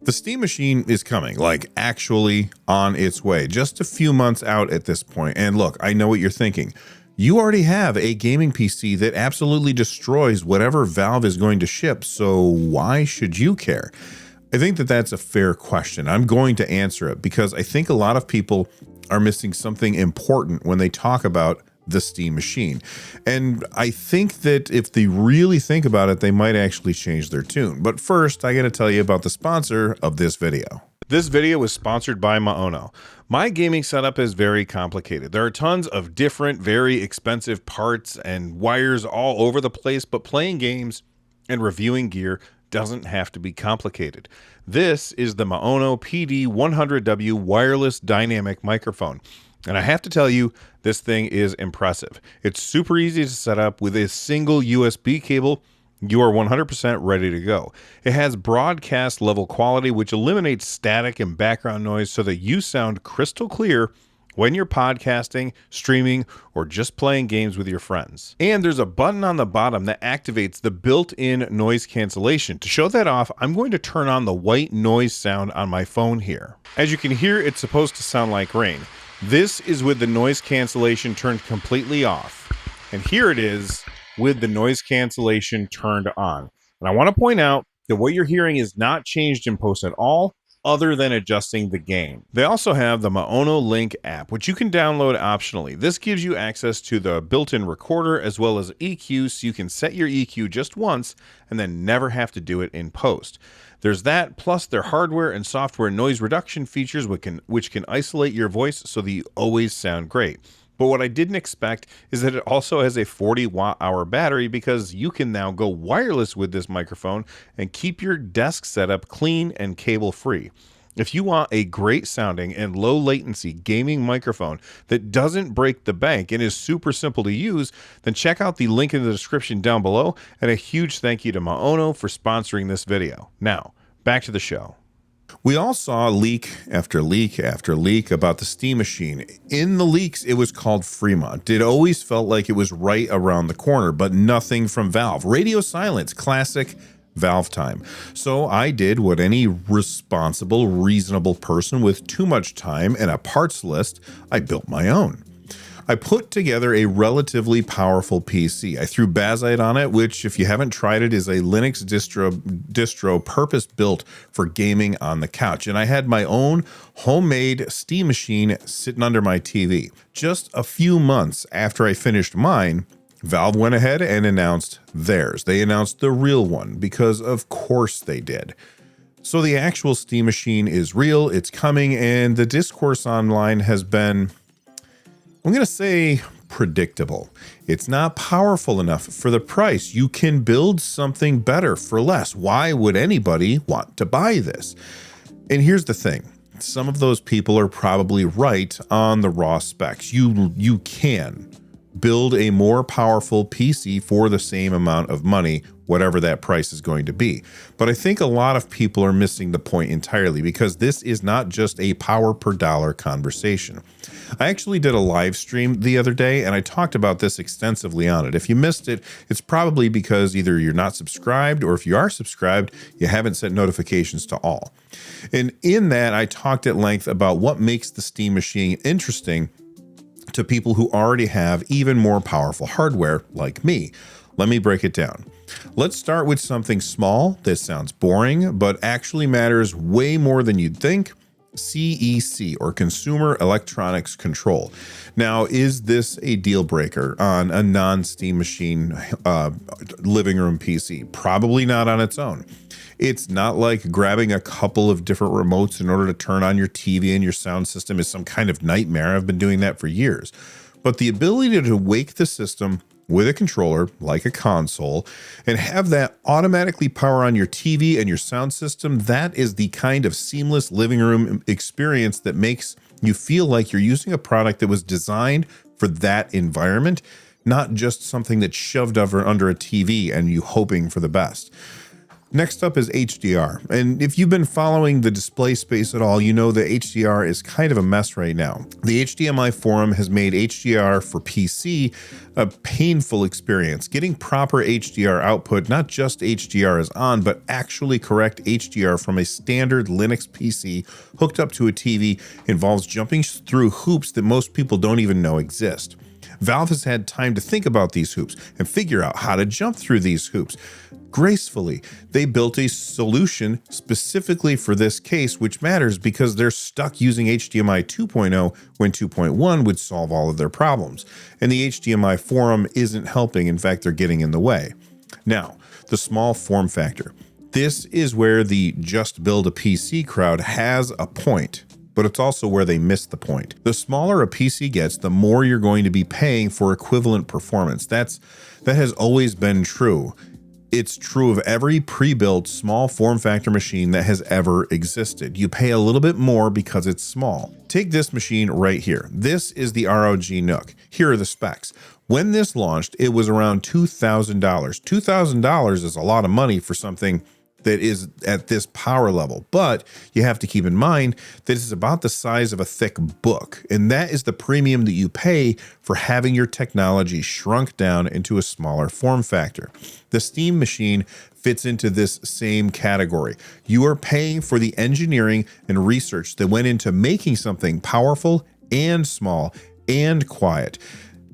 The Steam Machine is coming, like actually on its way, just a few months out at this point. And look, I know what you're thinking. You already have a gaming PC that absolutely destroys whatever Valve is going to ship, so why should you care? I think that that's a fair question. I'm going to answer it because I think a lot of people are missing something important when they talk about the Steam Machine. And I think that if they really think about it, they might actually change their tune. But first, I got to tell you about the sponsor of this video. This video was sponsored by Maono. My gaming setup is very complicated. There are tons of different, very expensive parts and wires all over the place, but playing games and reviewing gear doesn't have to be complicated. This is the Maono PD100W wireless dynamic microphone. And I have to tell you, this thing is impressive. It's super easy to set up with a single USB cable. You are 100% ready to go. It has broadcast level quality, which eliminates static and background noise so that you sound crystal clear when you're podcasting, streaming, or just playing games with your friends. And there's a button on the bottom that activates the built-in noise cancellation. To show that off, I'm going to turn on the white noise sound on my phone here. As you can hear, it's supposed to sound like rain. This is with the noise cancellation turned completely off. And here it is with the noise cancellation turned on. And I want to point out that what you're hearing is not changed in post at all, other than adjusting the gain. They also have the Maono Link app, which you can download optionally. This gives you access to the built-in recorder as well as EQ, so you can set your EQ just once and then never have to do it in post. There's that, plus their hardware and software noise reduction features, which can isolate your voice so that you always sound great. But what I didn't expect is that it also has a 40 watt-hour battery, because you can now go wireless with this microphone and keep your desk setup clean and cable-free. If you want a great sounding and low latency gaming microphone that doesn't break the bank and is super simple to use, then check out the link in the description down below, and a huge thank you to Maono for sponsoring this video. Now, back to the show. We all saw leak after leak after leak about the Steam Machine. In the leaks, it was called Fremont. It always felt like it was right around the corner, but nothing from Valve. Radio silence, classic Valve time. So I did what any responsible, reasonable person with too much time and a parts list, I built my own. I put together a relatively powerful PC. I threw Bazzite on it, which, if you haven't tried it, is a Linux distro purpose-built for gaming on the couch. And I had my own homemade Steam Machine sitting under my TV. Just a few months after I finished mine, Valve went ahead and announced theirs. They announced the real one, because of course they did. So the actual Steam Machine is real, it's coming, and the discourse online has been, I'm going to say, predictable. It's not powerful enough for the price. You can build something better for less. Why would anybody want to buy this? And here's the thing. Some of those people are probably right on the raw specs. You can build a more powerful PC for the same amount of money, whatever that price is going to be. But I think a lot of people are missing the point entirely, because this is not just a power per dollar conversation. I actually did a live stream the other day, and I talked about this extensively on it. If you missed it, it's probably because either you're not subscribed, or if you are subscribed, you haven't set notifications to all. And in that, I talked at length about what makes the Steam Machine interesting to people who already have even more powerful hardware like me. Let me break it down. Let's start with something small that sounds boring, but actually matters way more than you'd think. CEC, or Consumer Electronics Control. Now, is this a deal breaker on a non-Steam Machine living room PC? Probably not on its own. It's not like grabbing a couple of different remotes in order to turn on your TV and your sound system is some kind of nightmare. I've been doing that for years. But the ability to wake the system with a controller, like a console, and have that automatically power on your TV and your sound system, that is the kind of seamless living room experience that makes you feel like you're using a product that was designed for that environment, not just something that's shoved over under a TV and you hoping for the best. Next up is HDR. And if you've been following the display space at all, you know that HDR is kind of a mess right now. The HDMI forum has made HDR for PC a painful experience. Getting proper HDR output, not just HDR is on, but actually correct HDR from a standard Linux PC hooked up to a TV involves jumping through hoops that most people don't even know exist. Valve has had time to think about these hoops and figure out how to jump through these hoops gracefully. They built a solution specifically for this case, which matters because they're stuck using HDMI 2.0 when 2.1 would solve all of their problems. And the HDMI forum isn't helping. In fact, they're getting in the way. Now, the small form factor. This is where the just build a PC crowd has a point, but it's also where they miss the point. The smaller a PC gets, the more you're going to be paying for equivalent performance. That has always been true. It's true of every pre-built small form factor machine that has ever existed. You pay a little bit more because it's small. Take this machine right here. This is the ROG Nook. Here are the specs. When this launched, it was around $2,000. $2,000 is a lot of money for something that is at this power level, but you have to keep in mind that it's about the size of a thick book, and that is the premium that you pay for having your technology shrunk down into a smaller form factor. The Steam machine fits into this same category. You are paying for the engineering and research that went into making something powerful and small and quiet.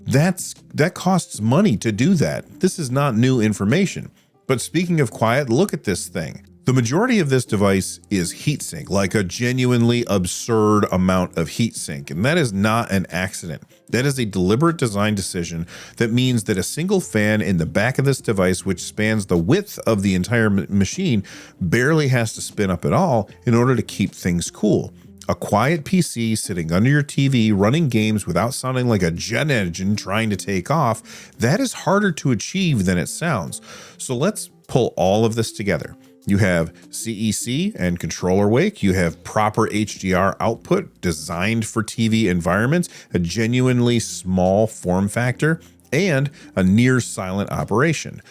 That costs money to do that. This is not new information. But speaking of quiet, look at this thing. The majority of this device is heatsink, like a genuinely absurd amount of heatsink, and that is not an accident. That is a deliberate design decision that means that a single fan in the back of this device, which spans the width of the entire machine, barely has to spin up at all in order to keep things cool. A quiet PC sitting under your TV running games without sounding like a jet engine trying to take off, that is harder to achieve than it sounds. So let's pull all of this together. You have CEC and Controller Wake. You have proper HDR output designed for TV environments, a genuinely small form factor, and a near silent operation.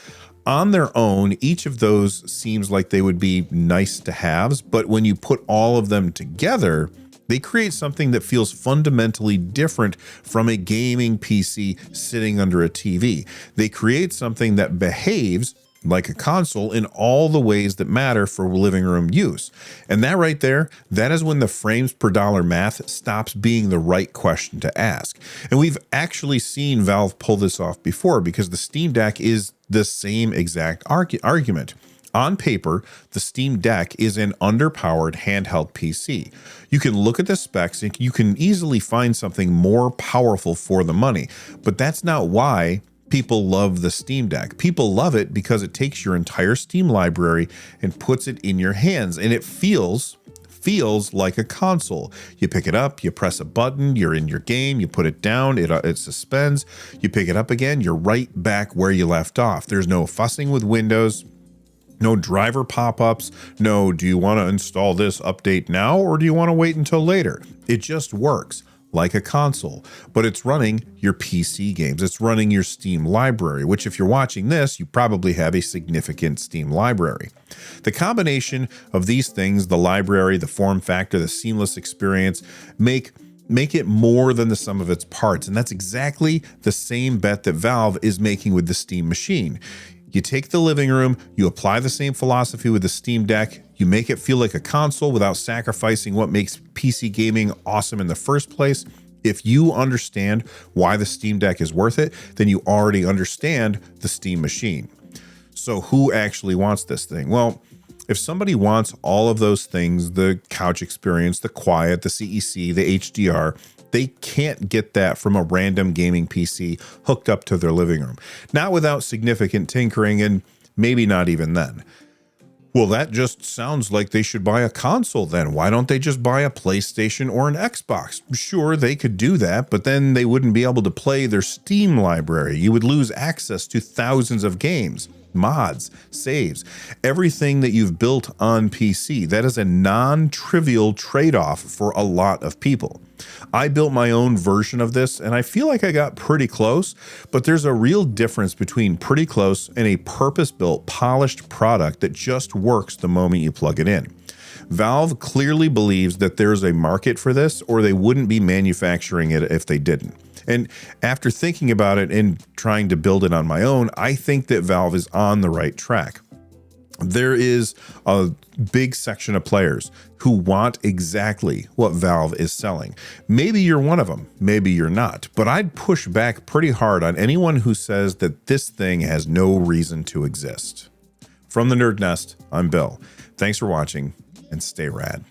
On their own, each of those seems like they would be nice to haves, but when you put all of them together, they create something that feels fundamentally different from a gaming PC sitting under a TV. They create something that behaves like a console in all the ways that matter for living room use. And that right there, that is when the frames per dollar math stops being the right question to ask. And we've actually seen Valve pull this off before because the Steam Deck is the same exact argument. On paper, the Steam Deck is an underpowered handheld PC. You can look at the specs and you can easily find something more powerful for the money, but that's not why people love the Steam Deck. People love it because it takes your entire Steam library and puts it in your hands, and it feels like a console. You pick it up, you press a button, you're in your game, you put it down, it suspends, you pick it up again, you're right back where you left off. There's no fussing with Windows, no driver pop-ups, no do you want to install this update now or do you want to wait until later? It just works like a console, but it's running your PC games. It's running your Steam library, which if you're watching this, you probably have a significant Steam library. The combination of these things, the library, the form factor, the seamless experience, make it more than the sum of its parts. And that's exactly the same bet that Valve is making with the Steam machine. You take the living room, you apply the same philosophy with the Steam Deck, you make it feel like a console without sacrificing what makes PC gaming awesome in the first place. If you understand why the Steam Deck is worth it, then you already understand the Steam machine. So who actually wants this thing? Well, if somebody wants all of those things, the couch experience, the quiet, the CEC, the HDR, they can't get that from a random gaming PC hooked up to their living room. Not without significant tinkering, and maybe not even then. Well, that just sounds like they should buy a console then. Why don't they just buy a PlayStation or an Xbox? Sure, they could do that, but then they wouldn't be able to play their Steam library. You would lose access to thousands of games. mods, saves, everything that you've built on PC. That is a non-trivial trade-off for a lot of people. I built my own version of this, and I feel like I got pretty close, but there's a real difference between pretty close and a purpose-built, polished product that just works the moment you plug it in. Valve clearly believes that there's a market for this, or they wouldn't be manufacturing it if they didn't. And after thinking about it and trying to build it on my own, I think that Valve is on the right track. There is a big section of players who want exactly what Valve is selling. Maybe you're one of them, maybe you're not, but I'd push back pretty hard on anyone who says that this thing has no reason to exist. From the Nerd Nest, I'm Bill. Thanks for watching, and stay rad.